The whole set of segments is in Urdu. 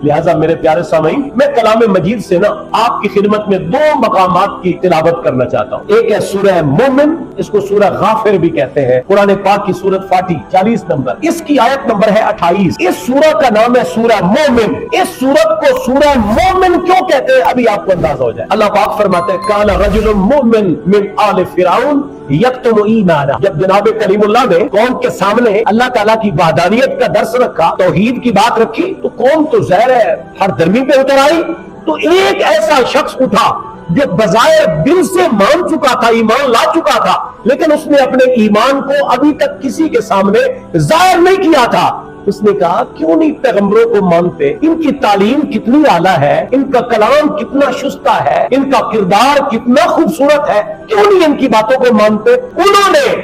لہٰذا میرے پیارے سامعین، میں کلام مجید سے نا آپ کی خدمت میں دو مقامات کی تلاوت کرنا چاہتا ہوں۔ ایک ہے سورہ مومن، اس کو سورہ غافر بھی کہتے ہیں، قرآن پاک کی سورت 40 نمبر، اس کی آیت نمبر ہے 28۔ اس سورہ کا نام ہے سورہ مومن۔ اس سورت کو سورہ مومن کیوں کہتے ہیں ابھی آپ کو اندازہ ہو جائے۔ اللہ پاک فرماتے ہیں کان رجل مومن من آل فرعون یکتم ایمانہ۔ جب جناب کریم اللہ نے قوم کے سامنے اللہ تعالیٰ کی وحدانیت کا درس رکھا، توحید کی بات رکھی، تو قوم تو ظاہر ہے ہر درمی پہ اتر آئی۔ تو ایک ایسا شخص اٹھا جو بظاہر دل سے مان چکا تھا، ایمان لا چکا تھا، لیکن اس نے اپنے ایمان کو ابھی تک کسی کے سامنے ظاہر نہیں کیا تھا۔ اس نے کہا کیوں نہیں پیغمبروں کو مانتے؟ ان کی تعلیم کتنی اعلیٰ ہے، ان کا کلام کتنا شستہ ہے، ان کا کردار کتنا خوبصورت ہے، کیوں نہیں ان کی باتوں کو مانتے؟ انہوں نے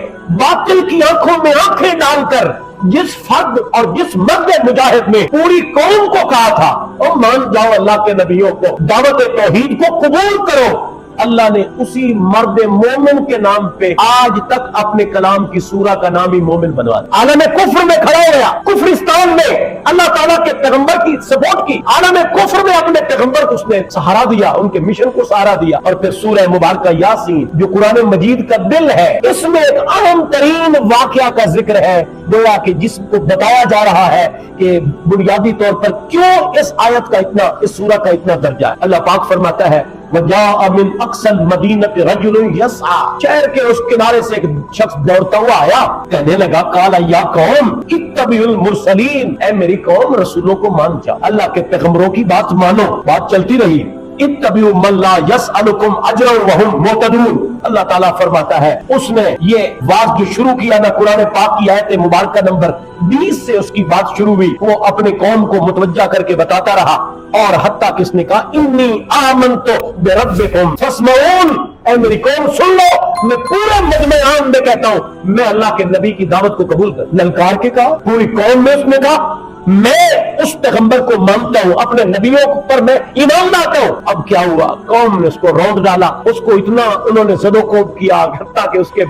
باطل کی آنکھوں میں آنکھیں ڈال کر جس فرد اور جس مرد مجاہد نے پوری قوم کو کہا تھا اور مان جاؤ اللہ کے نبیوں کو، دعوت توحید کو قبول کرو، اللہ نے اسی مرد مومن کے نام پہ آج تک اپنے کلام کی سورہ کا نام ہی مومن بنوا دیا۔ عالم کفر میں کھڑا ہو گیا، کفرستان میں اللہ تعالیٰ کے پیغمبر کی سپورٹ کی، عالم کفر میں اپنے پیغمبر کو اس نے سہارا دیا، ان کے مشن کو سہارا دیا۔ اور پھر سورہ مبارکہ یاسین جو قرآن مجید کا دل ہے، اس میں ایک اہم ترین واقعہ کا ذکر ہے، گویا کہ جس کو بتایا جا رہا ہے کہ بنیادی طور پر کیوں اس آیت کا اتنا، اس سورہ کا اتنا درجہ ہے۔ اللہ پاک فرماتا ہے وَجَاءَ مِنْ أَقْصَى الْمَدِينَةِ رَجُلٌ يَسْعَىٰ، شہر کے اس کنارے سے ایک شخص دوڑتا ہوا آیا، کہنے لگا قَالَ يَا قَوْمِ اتَّبِعُوا الْمُرْسَلِينَ، اے میری قوم رسولوں کو مان جاؤ، اللہ کے پیغمبروں کی بات مانو۔ بات چلتی رہی، اتبعوا من لا يسألكم اجرا وهم مهتدون۔ اللہ تعالیٰ فرماتا ہے اس نے یہ بات جو شروع کیا نا قرآن پاک کی آیت مبارکہ نمبر 20 سے اس کی بات شروع ہوئی، وہ اپنے قوم کو متوجہ کر کے بتاتا رہا، اور حتیٰ کس نے کہا انی آمنت بربکم فاسمعون، اے میری قوم سن لو، میں پورے مجمع عام میں کہتا ہوں میں اللہ کے نبی کی دعوت کو قبول کر۔ للکار کے کہا، پوری قوم میں اس نے کہا میں اس پیغمبر کو مانتا ہوں، اپنے نبیوں پر میں ایمان لاتا ہوں۔ اب کیا ہوا، قوم نے اس کو روند ڈالا، اس کو اتنا انہوں نے زد و کوب کیا حتیٰ کہ اس کے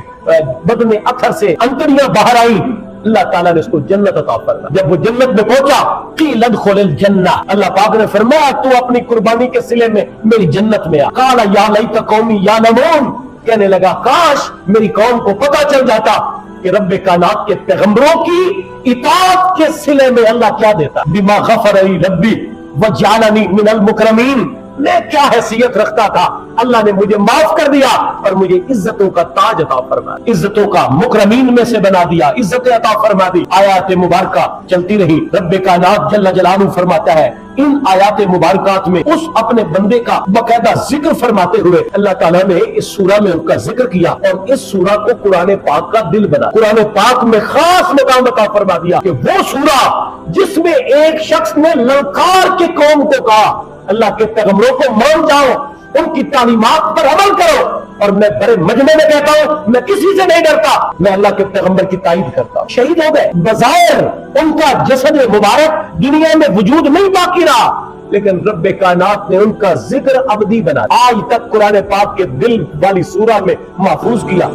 بدن اتھر سے انتڑیاں باہر آئیں۔ اللہ تعالیٰ نے اس کو جنت عطا فرمائی۔ جب وہ جنت میں پہنچا قیل ادخل الجنہ، اللہ پاک نے فرمایا تو اپنی قربانی کے صلے میں میری جنت میں آ۔ قال یا لیت قومی یعلمون، کہنے لگا کاش میری قوم کو پتہ چل جاتا کہ رب کائنات کے پیغمبروں کی اطاعت کے صلے میں اللہ کیا دیتا۔ بما غفر لی ربی وجعلنی من المکرمین، میں کیا حیثیت رکھتا تھا، اللہ نے مجھے معاف کر دیا اور مجھے عزتوں کا تاج عطا فرما دیا، عزتوں کا مکرمین میں سے بنا دیا، عزت عطا فرما دی۔ آیات مبارکہ چلتی رہی، رب کائنات جل جلالہ فرماتا ہے ان آیات مبارکات میں اس اپنے بندے کا باقاعدہ ذکر فرماتے ہوئے اللہ تعالیٰ نے اس سورہ میں ان کا ذکر کیا اور اس سورہ کو قرآن پاک کا دل بنا، قرآن پاک میں خاص مقام عطا فرما دیا کہ وہ سورہ جس میں ایک شخص نے للکار کے قوم کو کہا اللہ کے پیغمبروں کو مان جاؤ، ان کی تعلیمات پر عمل کرو، اور میں بڑے مجمع میں کہتا ہوں میں کسی سے نہیں ڈرتا، میں اللہ کے پیغمبر کی تائید کرتا ہوں۔ شہید ہو گئے، بظاہر ان کا جسد مبارک دنیا میں وجود نہیں باقی رہا، لیکن رب کائنات نے ان کا ذکر ابدی بنا آج تک قرآن پاک کے دل والی سورہ میں محفوظ کیا۔